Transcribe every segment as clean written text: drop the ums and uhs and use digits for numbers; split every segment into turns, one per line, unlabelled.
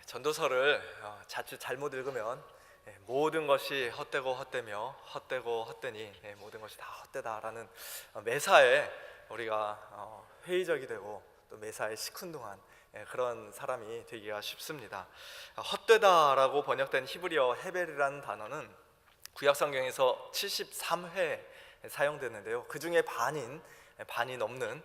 전도서를 자칫 잘못 읽으면 모든 것이 헛되고 헛되며 헛되고 헛되니 모든 것이 다 헛되다라는 매사에 우리가 회의적이 되고 또 매사에 시큰둥한 그런 사람이 되기가 쉽습니다. 헛되다라고 번역된 히브리어 헤벨이라는 단어는 구약성경에서 73회 사용되는데요, 그 중에 반이 넘는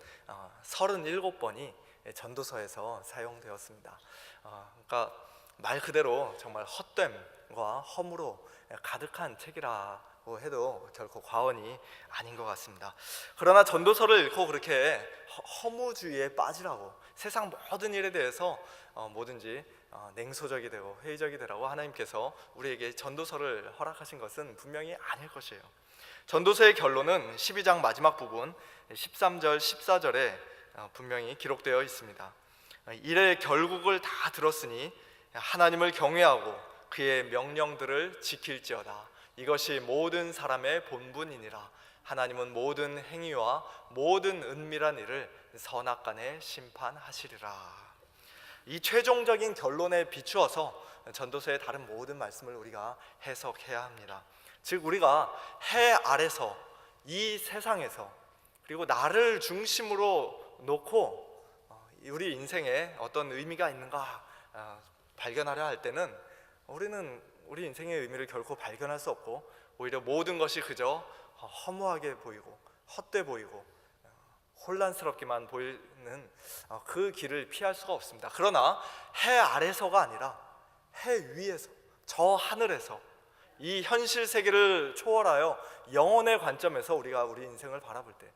37번이 전도서에서 사용되었습니다. 그러니까 말 그대로 정말 헛됨과 허무로 가득한 책이라고 해도 결코 과언이 아닌 것 같습니다. 그러나 전도서를 읽고 그렇게 허무주의에 빠지라고, 세상 모든 일에 대해서 뭐든지 냉소적이 되고 회의적이 되라고 하나님께서 우리에게 전도서를 허락하신 것은 분명히 아닐 것이에요. 전도서의 결론은 12장 마지막 부분 13절 14절에 분명히 기록되어 있습니다. 이래 결국을 다 들었으니 하나님을 경외하고 그의 명령들을 지킬지어다. 이것이 모든 사람의 본분이니라. 하나님은 모든 행위와 모든 은밀한 일을 선악간에 심판하시리라. 이 최종적인 결론에 비추어서 전도서의 다른 모든 말씀을 우리가 해석해야 합니다. 즉 우리가 해 아래서 이 세상에서 그리고 나를 중심으로 놓고 우리 인생에 어떤 의미가 있는가 발견하려 할 때는 우리는 우리 인생의 의미를 결코 발견할 수 없고 오히려 모든 것이 그저 허무하게 보이고 헛돼 보이고 혼란스럽게만 보이는 그 길을 피할 수가 없습니다. 그러나 해 아래서가 아니라 해 위에서, 저 하늘에서 이 현실 세계를 초월하여 영혼의 관점에서 우리가 우리 인생을 바라볼 때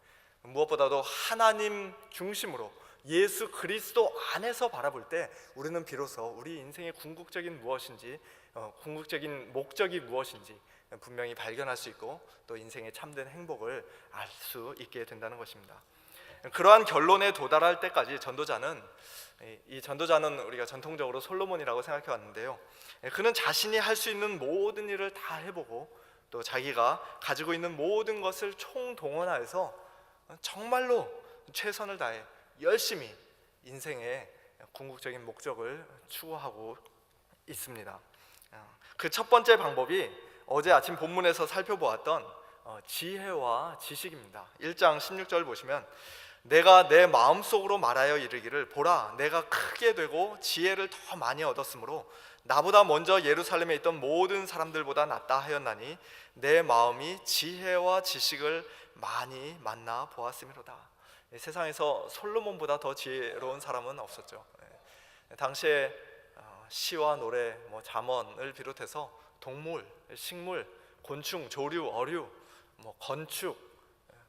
무엇보다도 하나님 중심으로 예수 그리스도 안에서 바라볼 때 우리는 비로소 우리 인생의 궁극적인 무엇인지, 궁극적인 목적이 무엇인지 분명히 발견할 수 있고 또 인생의 참된 행복을 알 수 있게 된다는 것입니다. 그러한 결론에 도달할 때까지 전도자는 우리가 전통적으로 솔로몬이라고 생각해 왔는데요, 그는 자신이 할 수 있는 모든 일을 다 해보고 또 자기가 가지고 있는 모든 것을 총동원하여서 정말로 최선을 다해 열심히 인생의 궁극적인 목적을 추구하고 있습니다. 그 첫 번째 방법이 어제 아침 본문에서 살펴보았던 지혜와 지식입니다. 1장 16절 보시면 내가 내 마음속으로 말하여 이르기를 보라 내가 크게 되고 지혜를 더 많이 얻었으므로 나보다 먼저 예루살렘에 있던 모든 사람들보다 낫다 하였나니 내 마음이 지혜와 지식을 많이 만나 보았음이로다. 세상에서 솔로몬보다 더 지혜로운 사람은 없었죠. 당시에 시와 노래, 잠언을 비롯해서 동물, 식물, 곤충, 조류, 어류, 건축,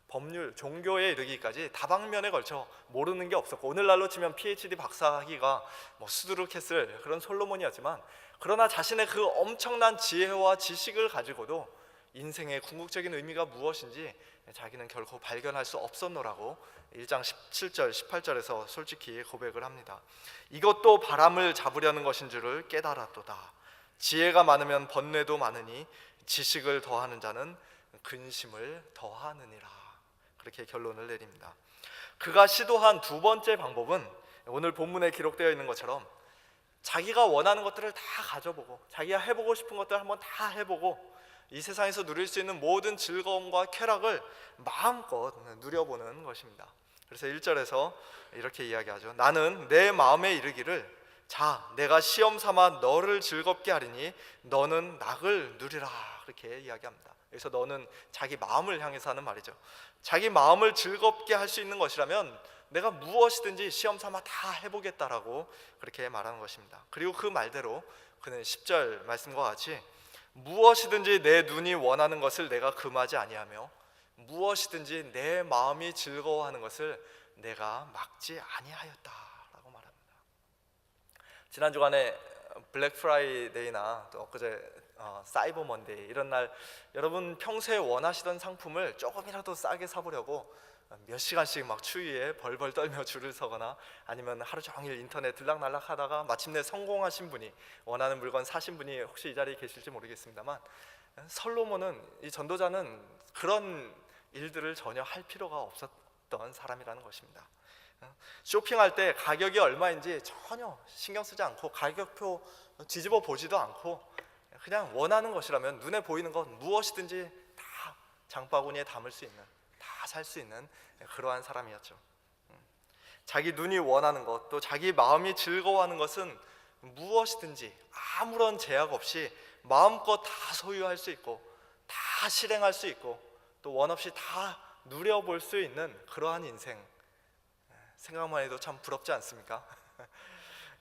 법률, 종교에 이르기까지 다방면에 걸쳐 모르는 게 없었고 오늘날로 치면 PhD 박사학위가 수두룩했을 그런 솔로몬이었지만 그러나 자신의 그 엄청난 지혜와 지식을 가지고도 인생의 궁극적인 의미가 무엇인지 자기는 결코 발견할 수 없었노라고 1장 17절 18절에서 솔직히 고백을 합니다. 이것도 바람을 잡으려는 것인 줄을 깨달았도다. 지혜가 많으면 번뇌도 많으니 지식을 더하는 자는 근심을 더하느니라. 그렇게 결론을 내립니다. 그가 시도한 두 번째 방법은 오늘 본문에 기록되어 있는 것처럼 자기가 원하는 것들을 다 가져보고 자기가 해보고 싶은 것들 한번 다 해보고 이 세상에서 누릴 수 있는 모든 즐거움과 쾌락을 마음껏 누려보는 것입니다. 그래서 1절에서 이렇게 이야기하죠. 나는 내 마음에 이르기를 자 내가 시험 삼아 너를 즐겁게 하리니 너는 낙을 누리라. 그렇게 이야기합니다. 여기서 너는 자기 마음을 향해서 하는 말이죠. 자기 마음을 즐겁게 할 수 있는 것이라면 내가 무엇이든지 시험 삼아 다 해보겠다라고 그렇게 말하는 것입니다. 그리고 그 말대로 그는 10절 말씀과 같이 무엇이든지 내 눈이 원하는 것을 내가 금하지 아니하며 무엇이든지 내 마음이 즐거워하는 것을 내가 막지 아니하였다라고 말합니다. 지난 주간에 블랙 프라이데이나 또 엊그제 사이버 먼데이 이런 날 여러분 평소에 원하시던 상품을 조금이라도 싸게 사보려고 몇 시간씩 막 추위에 벌벌 떨며 줄을 서거나 아니면 하루 종일 인터넷 들락날락 하다가 마침내 성공하신 분이 원하는 물건 사신 분이 혹시 이 자리에 계실지 모르겠습니다만 솔로몬은 이 전도자는 그런 일들을 전혀 할 필요가 없었던 사람이라는 것입니다. 쇼핑할 때 가격이 얼마인지 전혀 신경 쓰지 않고 가격표 뒤집어 보지도 않고 그냥 원하는 것이라면 눈에 보이는 것 무엇이든지 다 장바구니에 담을 수 있는, 다 살 수 있는 그러한 사람이었죠. 자기 눈이 원하는 것, 또 자기 마음이 즐거워하는 것은 무엇이든지 아무런 제약 없이 마음껏 다 소유할 수 있고 다 실행할 수 있고 또 원 없이 다 누려볼 수 있는 그러한 인생, 생각만 해도 참 부럽지 않습니까?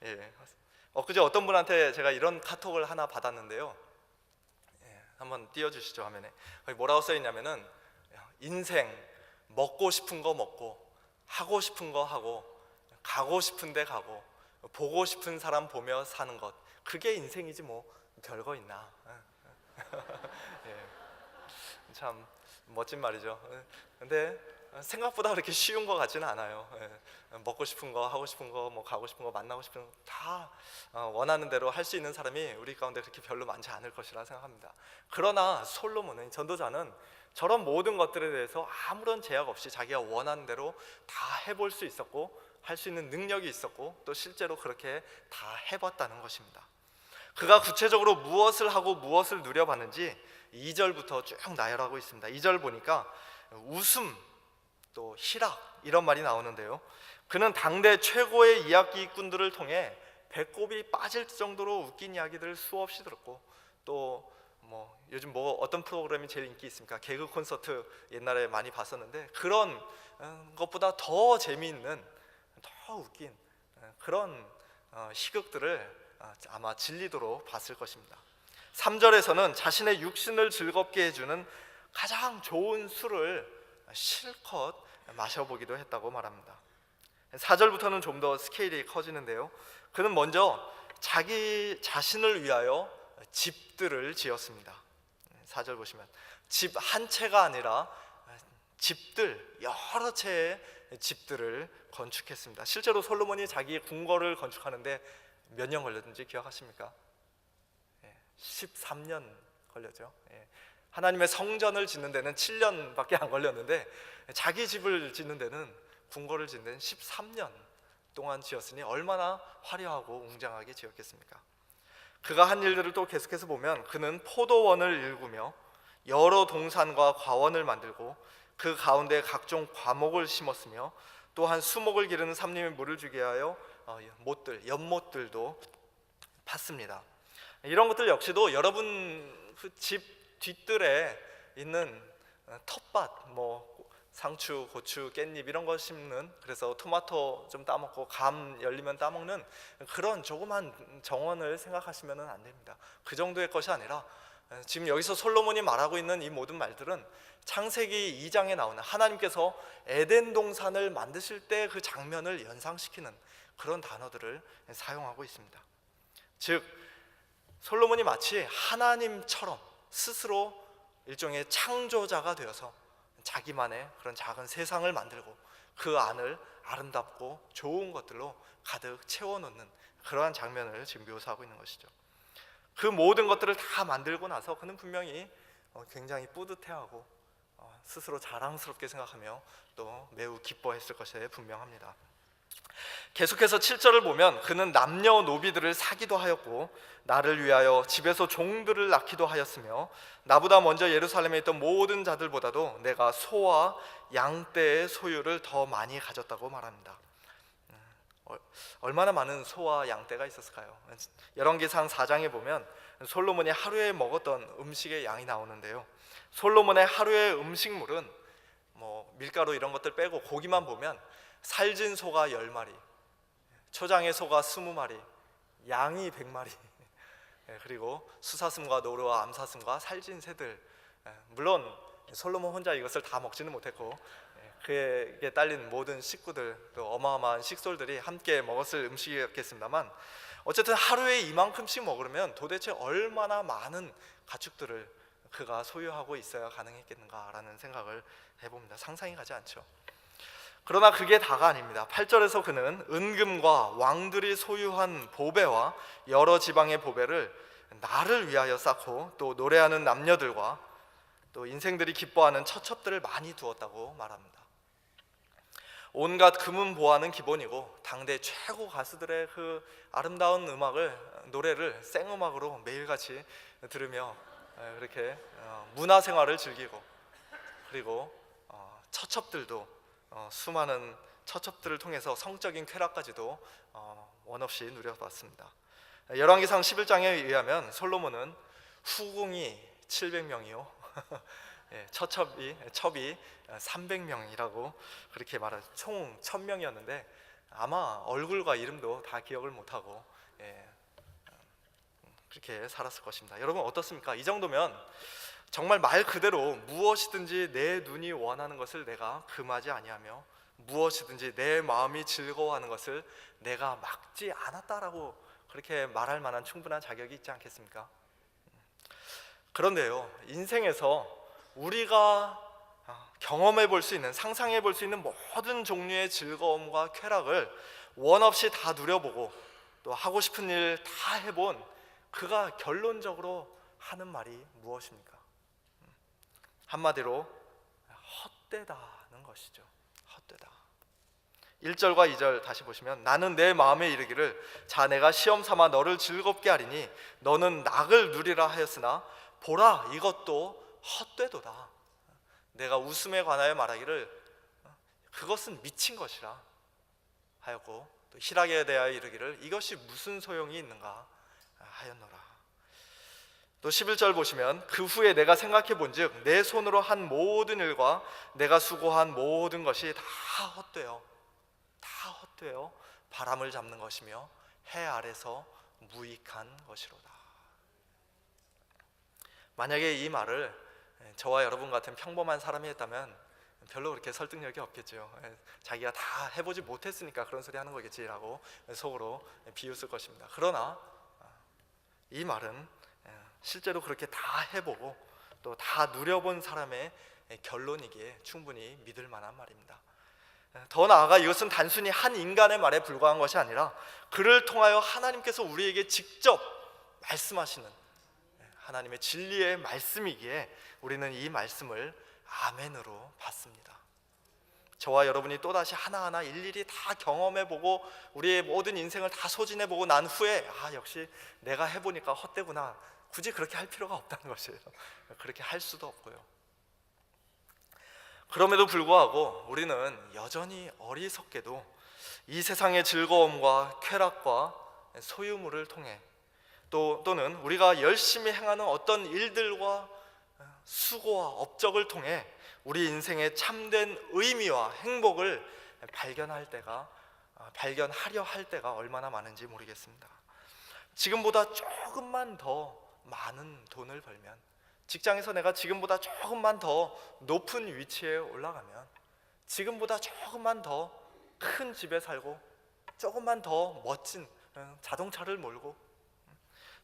예. 엊그제 어떤 분한테 제가 이런 카톡을 하나 받았는데요. 한번 띄워주시죠, 화면에. 거기 뭐라고 써있냐면은 인생 먹고 싶은 거 먹고 하고 싶은 거 하고 가고 싶은 데 가고 보고 싶은 사람 보며 사는 것, 그게 인생이지 뭐 별거 있나. 예. 참 멋진 말이죠. 근데 생각보다 그렇게 쉬운 것 같지는 않아요. 먹고 싶은 거, 하고 싶은 거, 뭐 가고 싶은 거, 만나고 싶은 거 다 원하는 대로 할 수 있는 사람이 우리 가운데 그렇게 별로 많지 않을 것이라 생각합니다. 그러나 솔로몬은, 전도자는 저런 모든 것들에 대해서 아무런 제약 없이 자기가 원하는 대로 다 해볼 수 있었고 할 수 있는 능력이 있었고 또 실제로 그렇게 다 해봤다는 것입니다. 그가 구체적으로 무엇을 하고 무엇을 누려봤는지 2절부터 쭉 나열하고 있습니다. 2절 보니까 웃음 또 희락 이런 말이 나오는데요. 그는 당대 최고의 이야기꾼들을 통해 배꼽이 빠질 정도로 웃긴 이야기들을 수없이 들었고 또 뭐 요즘 뭐 어떤 프로그램이 제일 인기 있습니까? 개그 콘서트 옛날에 많이 봤었는데 그런 것보다 더 재미있는, 더 웃긴 그런 희극들을 아마 진리도로 봤을 것입니다. 3절에서는 자신의 육신을 즐겁게 해주는 가장 좋은 술을 실컷 마셔보기도 했다고 말합니다. 4절부터는 좀 더 스케일이 커지는데요. 그는 먼저 자기 자신을 위하여 집들을 지었습니다. 4절 보시면 집 한 채가 아니라 집들, 여러 채의 집들을 건축했습니다. 실제로 솔로몬이 자기의 궁궐을 건축하는데 몇 년 걸렸는지 기억하십니까? 13년 걸렸죠. 하나님의 성전을 짓는 데는 7년밖에 안 걸렸는데 자기 집을 짓는 데는, 궁궐을 짓는 데는 13년 동안 지었으니 얼마나 화려하고 웅장하게 지었겠습니까? 그가 한 일들을 또 계속해서 보면 그는 포도원을 일구며 여러 동산과 과원을 만들고 그 가운데 각종 과목을 심었으며 또한 수목을 기르는 삼림의 물을 주게 하여 못들, 연못들도 팠습니다. 이런 것들 역시도 여러분 그 집 뒷뜰에 있는 텃밭, 뭐 상추, 고추, 깻잎 이런 거 심는, 그래서 토마토 좀 따먹고 감 열리면 따먹는 그런 조그만 정원을 생각하시면 안 됩니다. 그 정도의 것이 아니라 지금 여기서 솔로몬이 말하고 있는 이 모든 말들은 창세기 2장에 나오는 하나님께서 에덴 동산을 만드실 때 그 장면을 연상시키는 그런 단어들을 사용하고 있습니다. 즉 솔로몬이 마치 하나님처럼 스스로 일종의 창조자가 되어서 자기만의 그런 작은 세상을 만들고 그 안을 아름답고 좋은 것들로 가득 채워놓는 그러한 장면을 지금 묘사하고 있는 것이죠. 그 모든 것들을 다 만들고 나서 그는 분명히 굉장히 뿌듯해하고 스스로 자랑스럽게 생각하며 또 매우 기뻐했을 것이 분명합니다. 계속해서 7절을 보면 그는 남녀노비들을 사기도 하였고 나를 위하여 집에서 종들을 낳기도 하였으며 나보다 먼저 예루살렘에 있던 모든 자들보다도 내가 소와 양떼의 소유를 더 많이 가졌다고 말합니다. 얼마나 많은 소와 양떼가 있었을까요? 열왕기상 4장에 보면 솔로몬이 하루에 먹었던 음식의 양이 나오는데요. 솔로몬의 하루의 음식물은 뭐 밀가루 이런 것들 빼고 고기만 보면 살진 소가 10마리, 초장의 소가 20마리, 양이 100마리, 그리고 수사슴과 노루와 암사슴과 살진 새들. 물론 솔로몬 혼자 이것을 다 먹지는 못했고 그에게 딸린 모든 식구들, 또 어마어마한 식솔들이 함께 먹었을 음식이었겠습니다만 어쨌든 하루에 이만큼씩 먹으려면 도대체 얼마나 많은 가축들을 그가 소유하고 있어야 가능했겠는가라는 생각을 해봅니다. 상상이 가지 않죠. 그러나 그게 다가 아닙니다. 8절에서 그는 은금과 왕들이 소유한 보배와 여러 지방의 보배를 나를 위하여 쌓고 또 노래하는 남녀들과 또 인생들이 기뻐하는 처첩들을 많이 두었다고 말합니다. 온갖 금은 보화는 기본이고 당대 최고 가수들의 그 아름다운 노래를 생음악으로 매일같이 들으며 그렇게 문화생활을 즐기고, 그리고 처첩들도 수많은 처첩들을 통해서 성적인 쾌락까지도 원 없이 누려봤습니다. 열왕기상 11장에 의하면 솔로몬은 후궁이 700명이요 첩이 300명이라고 그렇게 말하죠. 총 1000명이었는데 아마 얼굴과 이름도 다 기억을 못하고 그렇게 살았을 것입니다. 여러분 어떻습니까? 이 정도면 정말 말 그대로 무엇이든지 내 눈이 원하는 것을 내가 금하지 아니하며 무엇이든지 내 마음이 즐거워하는 것을 내가 막지 않았다라고 그렇게 말할 만한 충분한 자격이 있지 않겠습니까? 그런데요, 인생에서 우리가 경험해 볼 수 있는, 상상해 볼 수 있는 모든 종류의 즐거움과 쾌락을 원 없이 다 누려보고 또 하고 싶은 일 다 해본 그가 결론적으로 하는 말이 무엇입니까? 한마디로 헛되다는 것이죠. 헛되다. 1절과 2절 다시 보시면 나는 내 마음에 이르기를 자 내가 시험 삼아 너를 즐겁게 하리니 너는 낙을 누리라 하였으나 보라 이것도 헛되도다. 내가 웃음에 관하여 말하기를 그것은 미친 것이라 하였고 또 희락에 대하여 이르기를 이것이 무슨 소용이 있는가 하였노라. 또 11절 보시면 그 후에 내가 생각해 본즉 내 손으로 한 모든 일과 내가 수고한 모든 것이 다 헛되어 바람을 잡는 것이며 해 아래서 무익한 것이로다. 만약에 이 말을 저와 여러분 같은 평범한 사람이 했다면 별로 그렇게 설득력이 없겠죠. 자기가 다 해보지 못했으니까 그런 소리 하는 거겠지라고 속으로 비웃을 것입니다. 그러나 이 말은 실제로 그렇게 다 해보고 또 다 누려본 사람의 결론이기에 충분히 믿을 만한 말입니다. 더 나아가 이것은 단순히 한 인간의 말에 불과한 것이 아니라 그를 통하여 하나님께서 우리에게 직접 말씀하시는 하나님의 진리의 말씀이기에 우리는 이 말씀을 아멘으로 받습니다. 저와 여러분이 또다시 하나하나 일일이 다 경험해보고 우리의 모든 인생을 다 소진해보고 난 후에 역시 내가 해보니까 헛되구나, 굳이 그렇게 할 필요가 없다는 것이에요. 그렇게 할 수도 없고요. 그럼에도 불구하고 우리는 여전히 어리석게도 이 세상의 즐거움과 쾌락과 소유물을 통해 또는 우리가 열심히 행하는 어떤 일들과 수고와 업적을 통해 우리 인생의 참된 의미와 행복을 발견하려 할 때가 얼마나 많은지 모르겠습니다. 지금보다 조금만 더 많은 돈을 벌면, 직장에서 내가 지금보다 조금만 더 높은 위치에 올라가면, 지금보다 조금만 더 큰 집에 살고 조금만 더 멋진 자동차를 몰고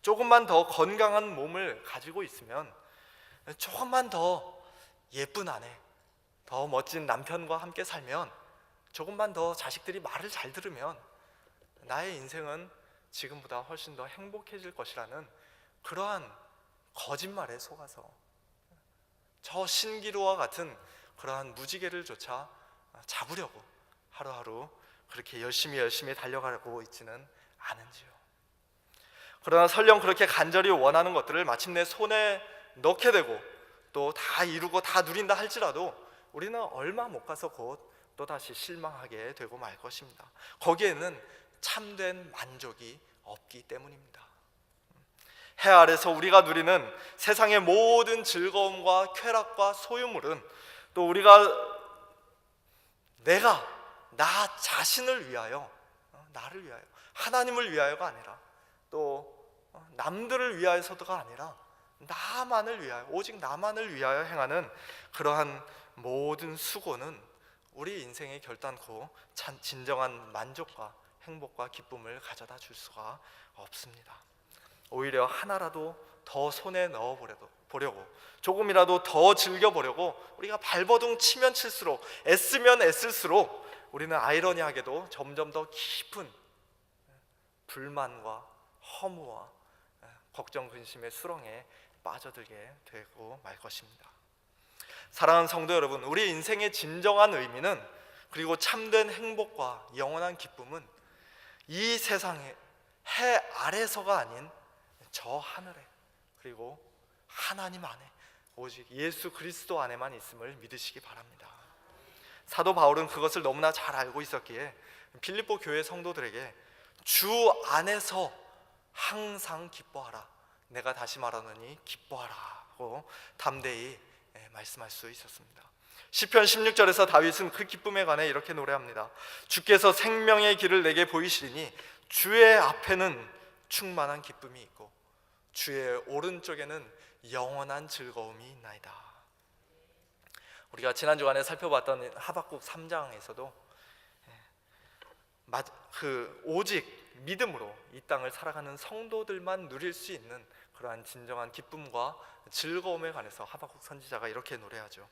조금만 더 건강한 몸을 가지고 있으면, 조금만 더 예쁜 아내, 더 멋진 남편과 함께 살면, 조금만 더 자식들이 말을 잘 들으면 나의 인생은 지금보다 훨씬 더 행복해질 것이라는 그러한 거짓말에 속아서 저 신기루와 같은 그러한 무지개를 조차 잡으려고 하루하루 그렇게 열심히 달려가고 있지는 않은지요. 그러나 설령 그렇게 간절히 원하는 것들을 마침내 손에 넣게 되고 또 다 이루고 다 누린다 할지라도 우리는 얼마 못 가서 곧 또다시 실망하게 되고 말 것입니다. 거기에는 참된 만족이 없기 때문입니다. 해 아래서 우리가 누리는 세상의 모든 즐거움과 쾌락과 소유물은 또 나 자신을 위하여, 나를 위하여, 하나님을 위하여가 아니라 또 남들을 위하여서가 아니라 나만을 위하여, 오직 나만을 위하여 행하는 그러한 모든 수고는 우리 인생의 결단코 진정한 만족과 행복과 기쁨을 가져다 줄 수가 없습니다. 오히려 하나라도 더 손에 넣어보려고, 조금이라도 더 즐겨보려고 우리가 발버둥 치면 칠수록, 애쓰면 애쓸수록 우리는 아이러니하게도 점점 더 깊은 불만과 허무와 걱정 근심의 수렁에 빠져들게 되고 말 것입니다. 사랑하는 성도 여러분, 우리 인생의 진정한 의미는 그리고 참된 행복과 영원한 기쁨은 이 세상의 해 아래서가 아닌 저 하늘에, 그리고 하나님 안에, 오직 예수 그리스도 안에만 있음을 믿으시기 바랍니다. 사도 바울은 그것을 너무나 잘 알고 있었기에 빌립보 교회 성도들에게 주 안에서 항상 기뻐하라, 내가 다시 말하노니 기뻐하라 하고 담대히 말씀할 수 있었습니다. 시편 16절에서 다윗은 그 기쁨에 관해 이렇게 노래합니다. 주께서 생명의 길을 내게 보이시리니 주의 앞에는 충만한 기쁨이 있고 주의 오른쪽에는 영원한 즐거움이 있나이다. 우리가 지난 주간에 살펴봤던 하박국 3장에서도 오직 믿음으로 이 땅을 살아가는 성도들만 누릴 수 있는 그러한 진정한 기쁨과 즐거움에 관해서 하박국 선지자가 이렇게 노래하죠.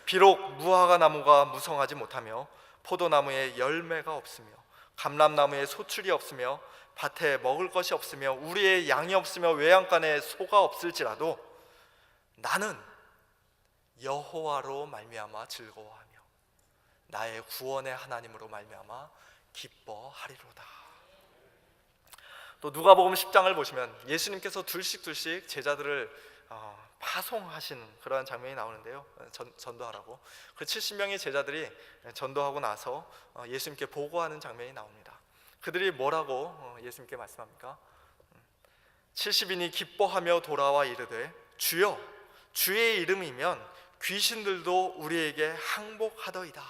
비록 무화과 나무가 무성하지 못하며 포도나무에 열매가 없으며 감람나무에 소출이 없으며 밭에 먹을 것이 없으며 우리의 양이 없으며 외양간에 소가 없을지라도 나는 여호와로 말미암아 즐거워하며 나의 구원의 하나님으로 말미암아 기뻐하리로다. 또 누가복음 10장을 보시면 예수님께서 둘씩 제자들을 파송하신 그러한 장면이 나오는데요. 전도하라고 그 70명의 제자들이 전도하고 나서 예수님께 보고하는 장면이 나옵니다. 그들이 뭐라고 예수님께 말씀합니까? 70인이 기뻐하며 돌아와 이르되 주여 주의 이름이면 귀신들도 우리에게 항복하더이다.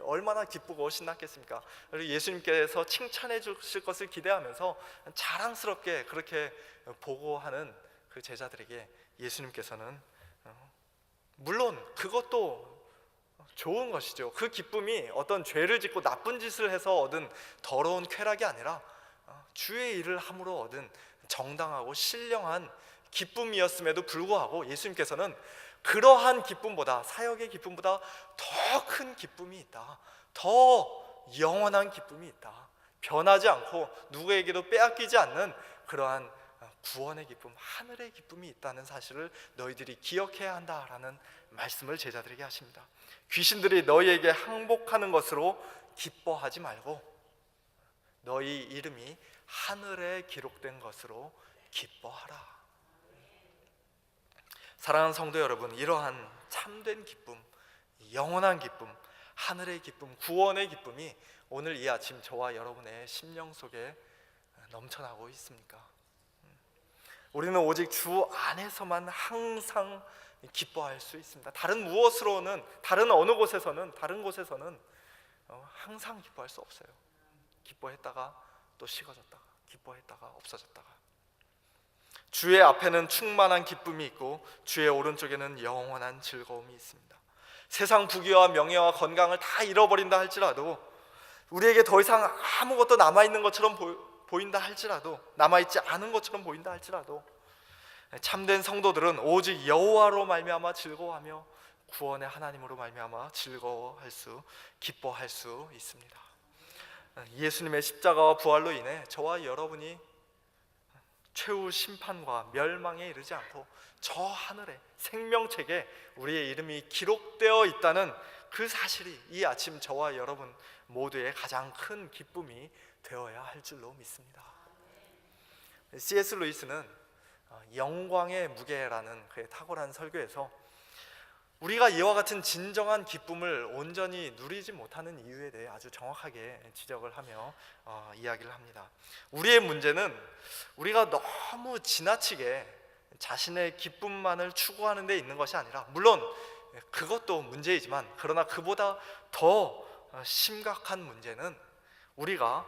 얼마나 기쁘고 신났겠습니까? 그리고 예수님께서 칭찬해 주실 것을 기대하면서 자랑스럽게 그렇게 보고하는 그 제자들에게 예수님께서는 물론 그것도 좋은 것이죠. 그 기쁨이 어떤 죄를 짓고 나쁜 짓을 해서 얻은 더러운 쾌락이 아니라 주의 일을 함으로 얻은 정당하고 신령한 기쁨이었음에도 불구하고 예수님께서는 그러한 기쁨보다, 사역의 기쁨보다 더 큰 기쁨이 있다, 더 영원한 기쁨이 있다, 변하지 않고 누구에게도 빼앗기지 않는 그러한 구원의 기쁨, 하늘의 기쁨이 있다는 사실을 너희들이 기억해야 한다라는 말씀을 제자들에게 하십니다. 귀신들이 너희에게 항복하는 것으로 기뻐하지 말고 너희 이름이 하늘에 기록된 것으로 기뻐하라. 사랑하는 성도 여러분, 이러한 참된 기쁨, 영원한 기쁨, 하늘의 기쁨, 구원의 기쁨이 오늘 이 아침 저와 여러분의 심령 속에 넘쳐나고 있습니까? 우리는 오직 주 안에서만 항상 기뻐할 수 있습니다. 다른 무엇으로는, 다른 어느 곳에서는, 다른 곳에서는 항상 기뻐할 수 없어요. 기뻐했다가 또 식어졌다가, 기뻐했다가 없어졌다가. 주의 앞에는 충만한 기쁨이 있고 주의 오른쪽에는 영원한 즐거움이 있습니다. 세상 부귀와 명예와 건강을 다 잃어버린다 할지라도, 우리에게 더 이상 아무것도 남아있는 것처럼 보인다 할지라도, 남아있지 않은 것처럼 보인다 할지라도 참된 성도들은 오직 여호와로 말미암아 즐거워하며 구원의 하나님으로 말미암아 즐거워할 수, 기뻐할 수 있습니다. 예수님의 십자가와 부활로 인해 저와 여러분이 최후 심판과 멸망에 이르지 않고 저 하늘의 생명책에 우리의 이름이 기록되어 있다는 그 사실이 이 아침 저와 여러분 모두의 가장 큰 기쁨이 되어야 할 줄로 믿습니다. C.S. 루이스는 영광의 무게라는 그의 탁월한 설교에서 우리가 이와 같은 진정한 기쁨을 온전히 누리지 못하는 이유에 대해 아주 정확하게 지적을 하며 이야기를 합니다. 우리의 문제는 우리가 너무 지나치게 자신의 기쁨만을 추구하는 데 있는 것이 아니라, 물론 그것도 문제이지만 그러나 그보다 더 심각한 문제는 우리가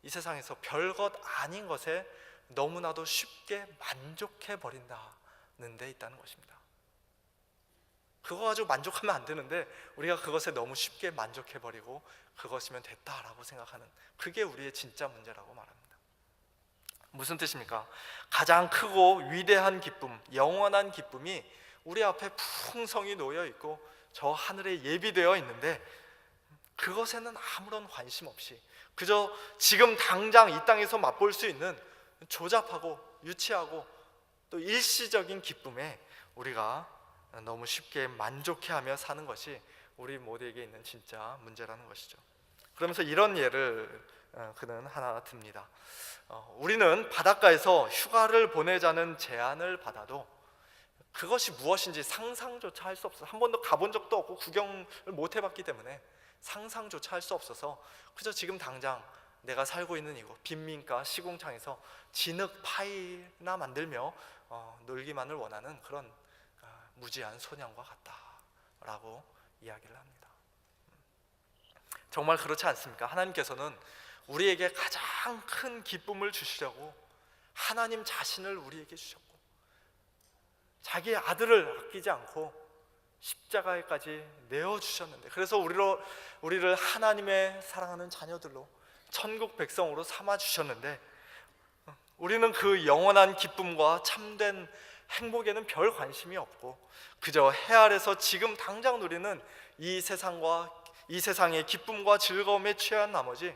이 세상에서 별것 아닌 것에 너무나도 쉽게 만족해 버린다는 데 있다는 것입니다. 그거 가지고 만족하면 안 되는데 우리가 그것에 너무 쉽게 만족해 버리고 그것이면 됐다라고 생각하는, 그게 우리의 진짜 문제라고 말합니다. 무슨 뜻입니까? 가장 크고 위대한 기쁨, 영원한 기쁨이 우리 앞에 풍성히 놓여 있고 저 하늘에 예비되어 있는데 그것에는 아무런 관심 없이 그저 지금 당장 이 땅에서 맛볼 수 있는 조잡하고 유치하고 또 일시적인 기쁨에 우리가 너무 쉽게 만족해하며 사는 것이 우리 모두에게 있는 진짜 문제라는 것이죠. 그러면서 이런 예를 그는 하나 듭니다. 우리는 바닷가에서 휴가를 보내자는 제안을 받아도 그것이 무엇인지 상상조차 할 수 없어. 한 번도 가본 적도 없고 구경을 못 해봤기 때문에 상상조차 할 수 없어서 그저 지금 당장 내가 살고 있는 이곳 빈민가 시궁창에서 진흙 파이나 만들며 놀기만을 원하는 그런 무지한 소년과 같다라고 이야기를 합니다. 정말 그렇지 않습니까? 하나님께서는 우리에게 가장 큰 기쁨을 주시려고 하나님 자신을 우리에게 주셨고 자기의 아들을 아끼지 않고 십자가에까지 내어주셨는데, 그래서 우리를 하나님의 사랑하는 자녀들로 천국 백성으로 삼아주셨는데, 우리는 그 영원한 기쁨과 참된 행복에는 별 관심이 없고 그저 해 아래서 지금 당장 누리는 이 세상의 기쁨과 즐거움에 취한 나머지,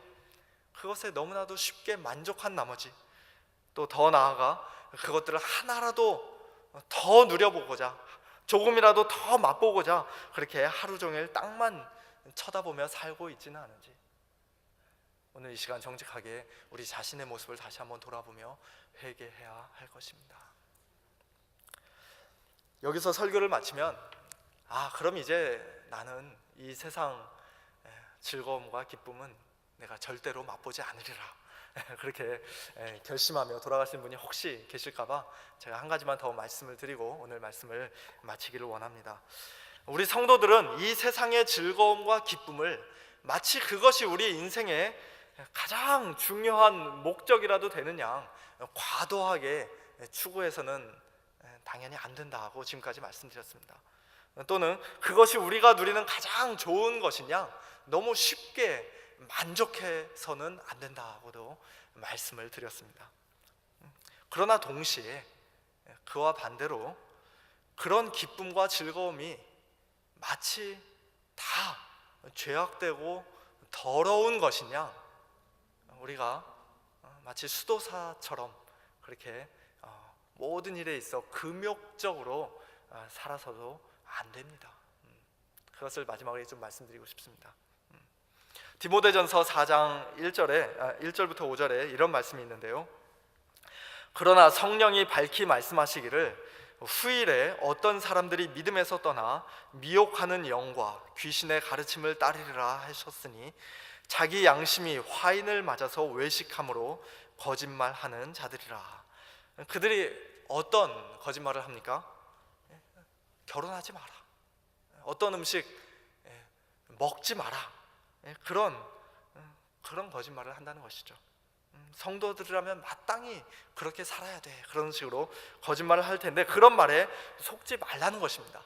그것에 너무나도 쉽게 만족한 나머지, 또 더 나아가 그것들을 하나라도 더 누려보고자, 조금이라도 더 맛보고자 그렇게 하루 종일 땅만 쳐다보며 살고 있지는 않은지, 오늘 이 시간 정직하게 우리 자신의 모습을 다시 한번 돌아보며 회개해야 할 것입니다. 여기서 설교를 마치면 그럼 이제 나는 이 세상 즐거움과 기쁨은 내가 절대로 맛보지 않으리라, 그렇게 결심하며 돌아가신 분이 혹시 계실까봐 제가 한 가지만 더 말씀을 드리고 오늘 말씀을 마치기를 원합니다. 우리 성도들은 이 세상의 즐거움과 기쁨을 마치 그것이 우리 인생의 가장 중요한 목적이라도 되는 양 과도하게 추구해서는 당연히 안 된다고 지금까지 말씀드렸습니다. 또는 그것이 우리가 누리는 가장 좋은 것이냐 너무 쉽게 만족해서는 안 된다고도 말씀을 드렸습니다. 그러나 동시에 그와 반대로 그런 기쁨과 즐거움이 마치 다 죄악되고 더러운 것이냐, 우리가 마치 수도사처럼 그렇게 모든 일에 있어 금욕적으로 살아서도 안 됩니다. 그것을 마지막으로 좀 말씀드리고 싶습니다. 디모데전서 4장 1절부터 5절에 이런 말씀이 있는데요. 그러나 성령이 밝히 말씀하시기를 후일에 어떤 사람들이 믿음에서 떠나 미혹하는 영과 귀신의 가르침을 따르리라 하셨으니 자기 양심이 화인을 맞아서 외식함으로 거짓말하는 자들이라. 그들이 어떤 거짓말을 합니까? 결혼하지 마라, 어떤 음식 먹지 마라, 그런 거짓말을 한다는 것이죠. 성도들이라면 마땅히 그렇게 살아야 돼, 그런 식으로 거짓말을 할 텐데 그런 말에 속지 말라는 것입니다.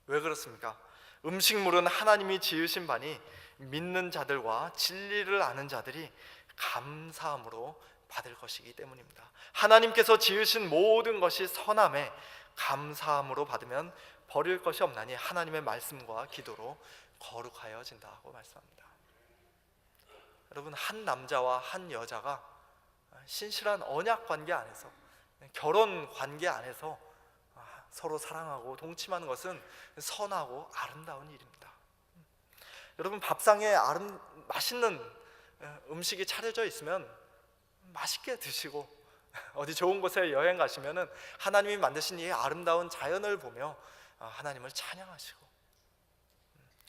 왜 그렇습니까? 음식물은 하나님이 지으신 바니 믿는 자들과 진리를 아는 자들이 감사함으로 받을 것이기 때문입니다. 하나님께서 지으신 모든 것이 선함에 감사함으로 받으면 버릴 것이 없나니 하나님의 말씀과 기도로 거룩하여진다고 말씀합니다. 여러분, 한 남자와 한 여자가 신실한 언약 관계 안에서, 결혼 관계 안에서 서로 사랑하고 동침하는 것은 선하고 아름다운 일입니다. 여러분, 밥상에 맛있는 음식이 차려져 있으면 맛있게 드시고, 어디 좋은 곳에 여행 가시면은 하나님이 만드신 이 아름다운 자연을 보며 하나님을 찬양하시고,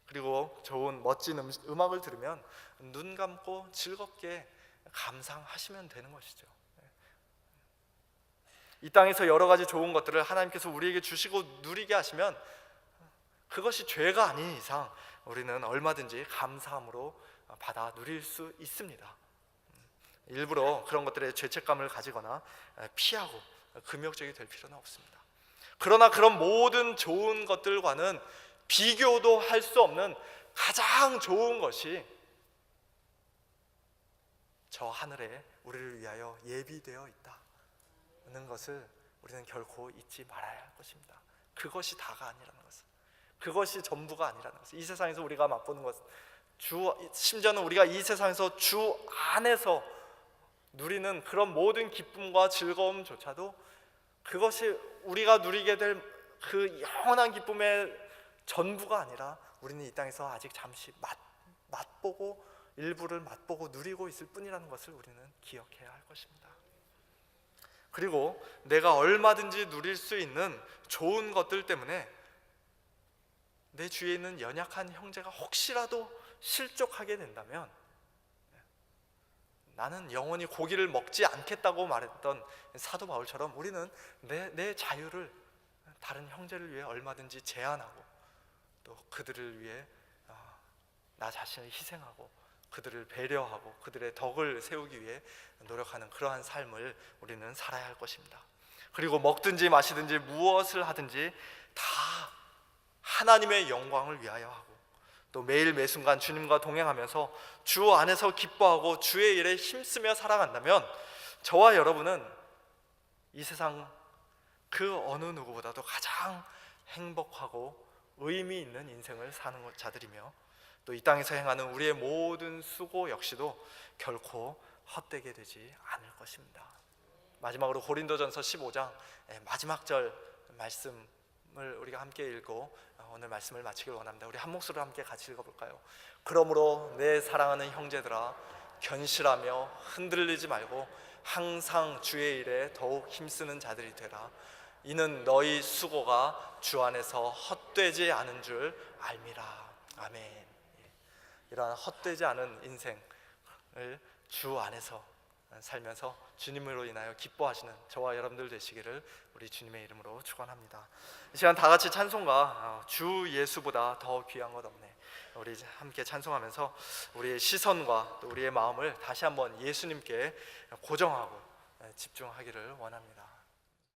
그리고 좋은 멋진 음악을 들으면 눈 감고 즐겁게 감상하시면 되는 것이죠. 이 땅에서 여러 가지 좋은 것들을 하나님께서 우리에게 주시고 누리게 하시면 그것이 죄가 아닌 이상 우리는 얼마든지 감사함으로 받아 누릴 수 있습니다. 일부러 그런 것들에 죄책감을 가지거나 피하고 금욕적이 될 필요는 없습니다. 그러나 그런 모든 좋은 것들과는 비교도 할 수 없는 가장 좋은 것이 저 하늘에 우리를 위하여 예비되어 있다는 것을 우리는 결코 잊지 말아야 할 것입니다. 그것이 다가 아니라는 것을, 그것이 전부가 아니라는 것을, 이 세상에서 우리가 맛보는 것, 심지어는 우리가 이 세상에서 주 안에서 누리는 그런 모든 기쁨과 즐거움조차도 그것이 우리가 누리게 될 그 영원한 기쁨의 전부가 아니라 우리는 이 땅에서 아직 잠시 맛보고 일부를 맛보고 누리고 있을 뿐이라는 것을 우리는 기억해야 할 것입니다. 그리고 내가 얼마든지 누릴 수 있는 좋은 것들 때문에 내 주위에 있는 연약한 형제가 혹시라도 실족하게 된다면, 나는 영원히 고기를 먹지 않겠다고 말했던 사도 바울처럼 우리는 내 자유를 다른 형제를 위해 얼마든지 제한하고, 또 그들을 위해 나 자신을 희생하고 그들을 배려하고 그들의 덕을 세우기 위해 노력하는 그러한 삶을 우리는 살아야 할 것입니다. 그리고 먹든지 마시든지 무엇을 하든지 다 하나님의 영광을 위하여 하고, 또 매일 매순간 주님과 동행하면서 주 안에서 기뻐하고 주의 일에 힘쓰며 살아간다면, 저와 여러분은 이 세상 그 어느 누구보다도 가장 행복하고 의미 있는 인생을 사는 자들이며, 또 이 땅에서 행하는 우리의 모든 수고 역시도 결코 헛되게 되지 않을 것입니다. 마지막으로 고린도전서 15장 마지막 절 말씀을 우리가 함께 읽고 오늘 말씀을 마치길 원합니다. 우리 한 목소리로 함께 같이 읽어볼까요? 그러므로 내 사랑하는 형제들아, 견실하며 흔들리지 말고 항상 주의 일에 더욱 힘쓰는 자들이 되라. 이는 너희 수고가 주 안에서 헛되지 않은 줄 알미라. 아멘. 이러한 헛되지 않은 인생을 주 안에서 살면서 주님으로 인하여 기뻐하시는 저와 여러분들 되시기를 우리 주님의 이름으로 축원합니다. 이 시간 다 같이 찬송가 주 예수보다 더 귀한 것 없네, 우리 함께 찬송하면서 우리의 시선과 또 우리의 마음을 다시 한번 예수님께 고정하고 집중하기를 원합니다.